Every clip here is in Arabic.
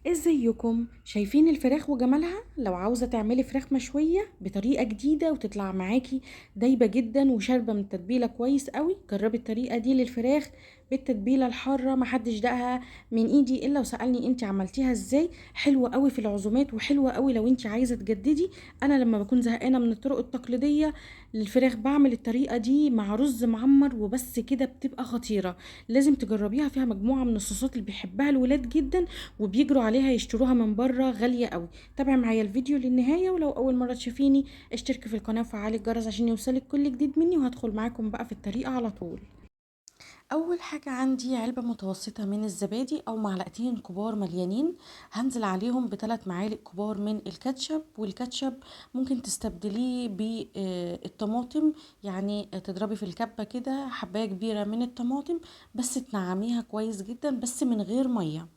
ازيكم؟ شايفين الفراخ وجمالها؟ لو عاوزة تعملي فراخ مشوية بطريقة جديدة وتطلع معاكي دايبة جدا وشاربة من التتبيلة كويس قوي، جربي الطريقة دي للفراخ بالتتبيلة الحارة. محدش دقها من ايدي الا وسألني انت عملتيها ازاي. حلوة قوي في العزومات وحلوة قوي لو انت عايزة تجددي. انا لما بكون زهقانة من الطرق التقليدية للفراخ بعمل الطريقة دي مع رز معمر وبس كده، بتبقى خطيرة. لازم تجربيها، فيها مجموعة من الصوصات اللي بيحبها الولاد جدا وبيجروا عليها يشتروها من بره غالية قوي. تابعي معايا الفيديو للنهاية، ولو اول مرة تشوفيني اشتركي في القناة وفعلي الجرس عشان يوصلك كل جديد مني، وهدخل معاكم بقى في الطريقة على طول. اول حاجة عندي علبة متوسطة من الزبادي او معلقتين كبار مليانين، هنزل عليهم بثلاث معالق كبار من الكاتشب. والكاتشب ممكن تستبدليه بالطماطم، يعني تضربي في الكبة كده حباية كبيرة من الطماطم بس تنعميها كويس جدا بس من غير مية.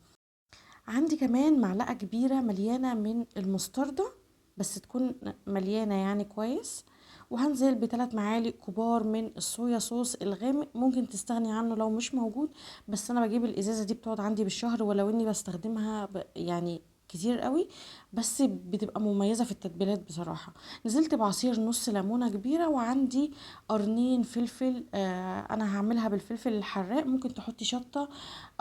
عندي كمان معلقة كبيرة مليانة من المستردة بس تكون مليانة يعني كويس. وهنزل بثلاث معالق كبار من الصويا صوص الغامق، ممكن تستغني عنه لو مش موجود، بس انا بجيب الازازة دي بتقعد عندي بالشهر، ولو اني بستخدمها يعني كتير قوي، بس بتبقى مميزة في التتبيلات بصراحة. نزلت بعصير نص ليمونة كبيرة، وعندي قرنين فلفل. انا هعملها بالفلفل الحراق، ممكن تحطي شطة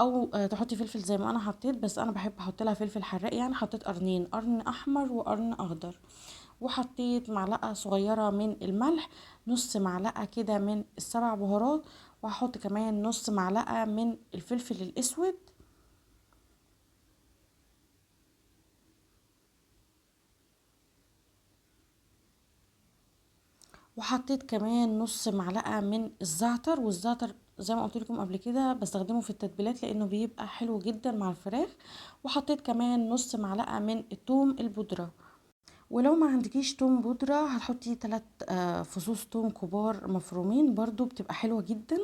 او تحطي فلفل زي ما انا حطيت، بس انا بحب احط لها فلفل حراق، يعني حطيت قرنين، قرن احمر وقرن اخضر. وحطيت معلقه صغيره من الملح، نص معلقه كده من السبع بهارات، وهحط كمان نص معلقه من الفلفل الاسود. وحطيت كمان نص معلقه من الزعتر، والزعتر زي ما قلت لكم قبل كده بستخدمه في التتبيلات لانه بيبقى حلو جدا مع الفراخ. وحطيت كمان نص معلقه من الثوم البودره. ولو ما عندكيش توم بودرة هتحطي 3 فصوص توم كبار مفرومين، برضو بتبقى حلوة جدا.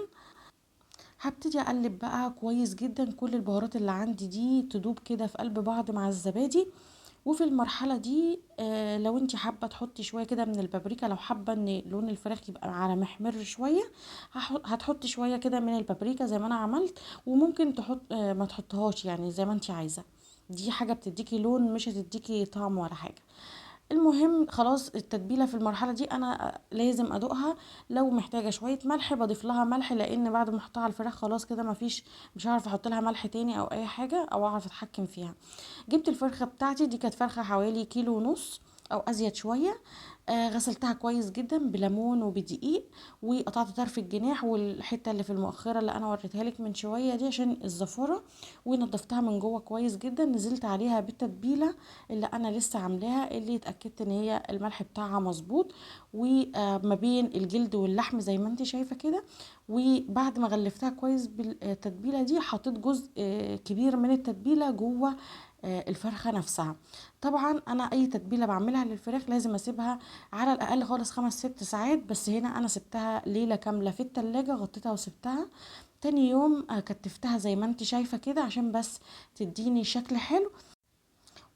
هبتدي اقلب بقى كويس جدا، كل البهارات اللي عندي دي تدوب كده في قلب بعض مع الزبادي. وفي المرحلة دي لو انت حابة تحطي شوية كده من البابريكا، لو حابة ان لون الفراخ يبقى على محمر شوية هتحطي شوية كده من البابريكا زي ما انا عملت. وممكن تحط ما تحطهاش يعني زي ما انت عايزة، دي حاجة بتديكي لون مش هتديكي طعم ولا حاجة. المهم خلاص التتبيله في المرحله دي انا لازم ادوقها. لو محتاجه شويه ملح بضيف لها ملح، لان بعد ما احطها على الفراخ خلاص كده مفيش، مش هعرف احط لها ملح تاني او اي حاجه او اعرف اتحكم فيها. جبت الفرخه بتاعتي دي، كانت فرخه حوالي كيلو ونص او ازيد شويه. غسلتها كويس جدا بليمون وبدقيق، وقطعت طرف الجناح والحته اللي في المؤخره اللي انا وريتها لك من شويه دي عشان الزفاره. ونضفتها من جوه كويس جدا، نزلت عليها بالتتبيله اللي انا لسه عاملاها، اللي اتاكدت ان هي الملح بتاعها مظبوط وما بين الجلد واللحم زي ما انت شايفه كده. وبعد ما غلفتها كويس بالتتبيله دي حطيت جزء كبير من التتبيله جوه الفرخه نفسها. طبعا انا اي تتبيله بعملها للفراخ لازم اسيبها على الاقل خالص 5 6 ساعات، بس هنا انا سبتها ليله كامله في التلاجة، غطيتها وسبتها. تاني يوم كتفتها زي ما انت شايفه كده عشان بس تديني شكل حلو.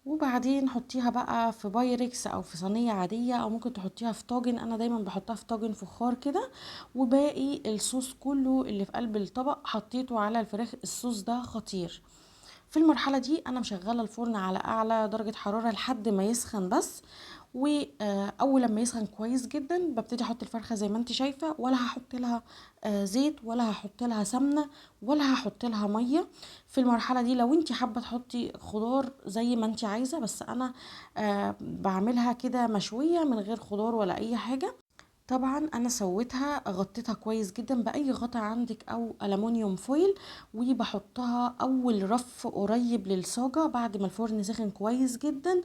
وبعدين حطيها بقى في بايركس او في صينيه عاديه، او ممكن تحطيها في طاجن، انا دايما بحطها في طاجن فخار كده. وباقي الصوص كله اللي في قلب الطبق حطيته على الفراخ، الصوص ده خطير. في المرحلة دي أنا مشغلة الفرن على أعلى درجة حرارة لحد ما يسخن بس. وأول لما يسخن كويس جدا ببتدي أحط الفرخة زي ما انت شايفة، ولا هحط لها زيت ولا هحط لها سمنة ولا هحط لها مية. في المرحلة دي لو انت حابة تحطي خضار زي ما انت عايزة، بس أنا بعملها كده مشوية من غير خضار ولا أي حاجة. طبعا انا سويتها غطيتها كويس جدا باي غطا عندك او الومنيوم فويل، وبحطها اول رف قريب للصاجة بعد ما الفرن سخن كويس جدا.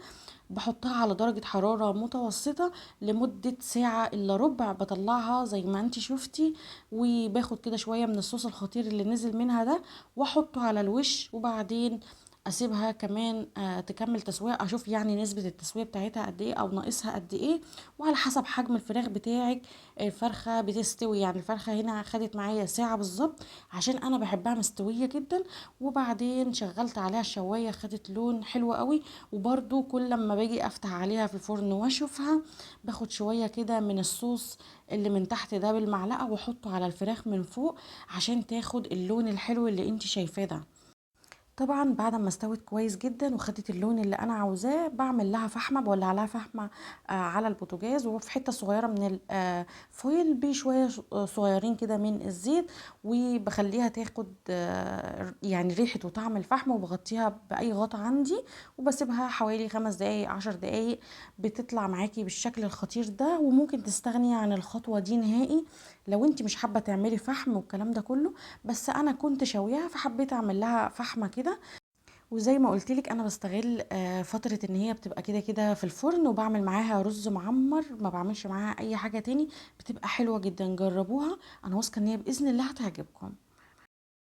بحطها على درجة حرارة متوسطة لمدة ساعة الا ربع، بطلعها زي ما انتي شفتي. وباخد كده شوية من الصوص الخطير اللي نزل منها ده واحطه على الوش، وبعدين اسيبها كمان تكمل تسوية، اشوف يعني نسبة التسوية بتاعتها قد ايه او ناقصها قد ايه. وعلى حسب حجم الفراخ بتاعك الفرخة بتستوي، يعني الفرخة هنا خدت معايا ساعة بالظبط عشان انا بحبها مستوية جدا. وبعدين شغلت عليها الشواية خدت لون حلو قوي. وبرده كل لما باجي افتح عليها في الفرن واشوفها باخد شوية كده من الصوص اللي من تحت ده بالمعلقة واحطه على الفراخ من فوق عشان تاخد اللون الحلو اللي انت شايفاه ده. طبعا بعد ما استوت كويس جدا وخدت اللون اللي انا عاوزاه، بعمل لها فحمه، بولع لها فحمه على البوتاجاز، وفي حته صغيره من الفويل بشويه صغيرين كده من الزيت، وبخليها تاخد يعني ريحه وطعم الفحم، وبغطيها باي غطا عندي، وبسيبها حوالي 5 دقايق 10 دقايق، بتطلع معاكي بالشكل الخطير ده. وممكن تستغني عن الخطوه دي نهائي لو انت مش حابه تعملي فحم والكلام ده كله. بس انا كنت شاويها فحبيت اعمل لها فحمه كده. وزي ما قلت لك انا بستغل فتره ان هي بتبقى كده كده في الفرن، وبعمل معاها رز معمر، ما بعملش معاها اي حاجه تاني، بتبقى حلوه جدا. جربوها، انا واثقه ان هي باذن الله هتعجبكم.